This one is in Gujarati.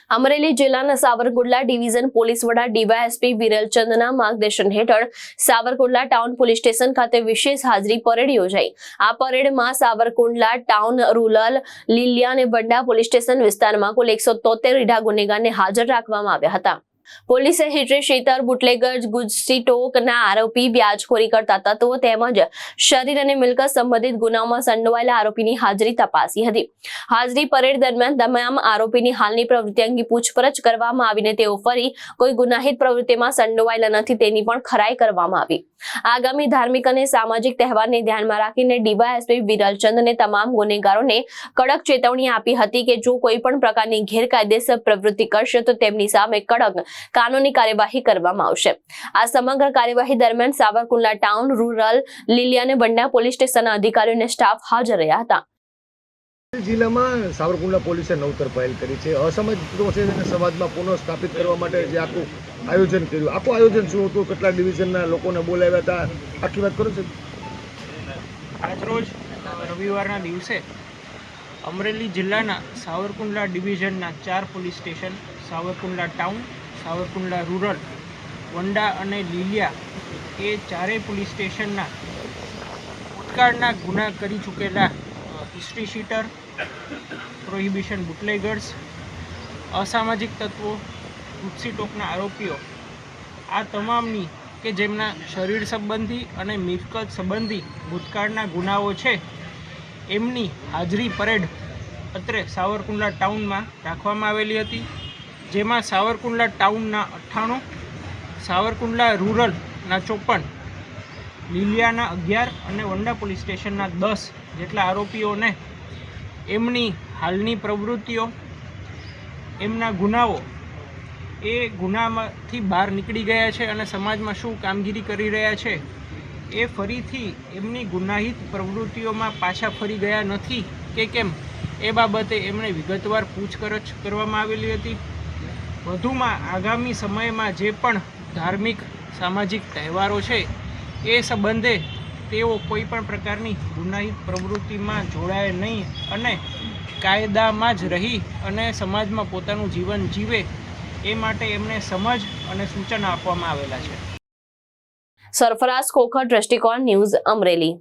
અમરેલી જિલ્લાના સાવરકુંડલા ડિવિઝન પોલીસ વડા ડીવાયએસપી વિરલચંદના માર્ગદર્શન હેઠળ સાવરકુંડલા ટાઉન પોલીસ સ્ટેશન ખાતે વિશેષ હાજરી પરેડ યોજાઈ। આ પરેડમાં સાવરકુંડલા ટાઉન, રૂરલ, લીલિયા અને વંડા પોલીસ સ્ટેશન વિસ્તારમાં કુલ 173 રીઢા ગુનેગારને હાજર રાખવામાં આવ્યા હતા। પોલીસે હિટરી શેતર, બુટલેગર, ગુજસી ટોકના આરોપી, વ્યાજખોરી કરતા તત્વો તેમજ શરીર અને મિલકત સંબંધિત ગુનાઓમાં સંડોવાયેલા આરોપીની હાજરી તપાસી હતી। હાજરી પરેડ દરમિયાન તમામ આરોપીની હાલની પ્રવૃત્તિ અંગે પૂછપરછ કરવામાં આવીને તેઓ ફરી કોઈ ગુનાહિત પ્રવૃત્તિમાં સંડોવાયેલા નથી તેની પણ ખરાઈ કરવામાં આવી। આગામી ધાર્મિક અને સામાજિક તહેવારને ધ્યાનમાં રાખીને ડીવાયએસપી વિરલચંદને તમામ ગુનેગારોને કડક ચેતવણી આપી હતી કે જો કોઈ પણ પ્રકારની ગેરકાયદેસર પ્રવૃત્તિ કરશે તો તેમની સામે કડક કાનૂની કાર્યવાહી કરવામાં આવશે। આ સમગ્ર કાર્યવાહી દરમિયાન સાવરકુંડલા ટાઉન, રૂરલ, લીલિયા અને વંડા પોલીસ સ્ટેશનના અધિકારીઓ અને સ્ટાફ હાજર રહ્યા હતા। જિલ્લામાં સાવરકુંડલા પોલીસે નવતર પહેલ કરી છે। અસામાજિક તત્વો છે તેને સમાજમાં પુનઃસ્થાપિત કરવા માટે જે આખું આયોજન કર્યું, આખું આયોજન શું હતું, કેટલા ડિવિઝનના લોકોને બોલાવ્યા હતા, આખી વાત કરો છો। આજરોજ રવિવારના દિવસે અમરેલી જિલ્લાના સાવરકુંડલા ડિવિઝનના 4 police station, Savarkundla town, Savarkundla rural, Vanda અને લીલિયા એ ચારેય પોલીસ સ્ટેશનના ભૂતકાળના ગુના કરી ચૂકેલા હિસ્ટ્રી શીટર, પ્રોહિબિશન બુટલેગર્સ, અસામાજિક તત્વો, ગુજસી ટોકના આરોપીઓ આ તમામની કે જેમના શરીર સંબંધી અને મિલકત સંબંધી ભૂતકાળના ગુનાઓ છે એમની હાજરી પરેડ અત્રે સાવરકુંડલા ટાઉનમાં રાખવામાં આવેલી હતી। જેમાં સાવરકુંડલા ટાઉનના 98, સાવરકુંડલા રૂરલના 54, લીલિયાના 11 અને વંડા પોલીસ સ્ટેશનના 10 જેટલા આરોપીઓને એમની હાલની પ્રવૃત્તિઓ, એમના ગુનાઓ એ ગુનામાંથી બહાર નીકળી ગયા છે અને સમાજમાં શું કામગીરી કરી રહ્યા છે એ ફરીથી એમની ગુનાહિત પ્રવૃત્તિઓમાં પાછા ફરી ગયા નથી કે કેમ એ બાબતે એમણે વિગતવાર પૂછપરછ કરવામાં આવેલી હતી। વધુમાં આગામી સમયમાં જે પણ ધાર્મિક સામાજિક તહેવારો છે એ સંબંધે તેઓ કોઈ પણ પ્રકારની ગુનાહિત પ્રવૃત્તિમાં જોડાય નહીં અને કાયદામાં જ રહી અને સમાજમાં પોતાનું જીવન જીવે એ માટે એમને સમજ અને સૂચના આપવામાં આવેલા છે। સરફરાઝ ખોખર, દ્રષ્ટિકોણ ન્યૂઝ, અમરેલી।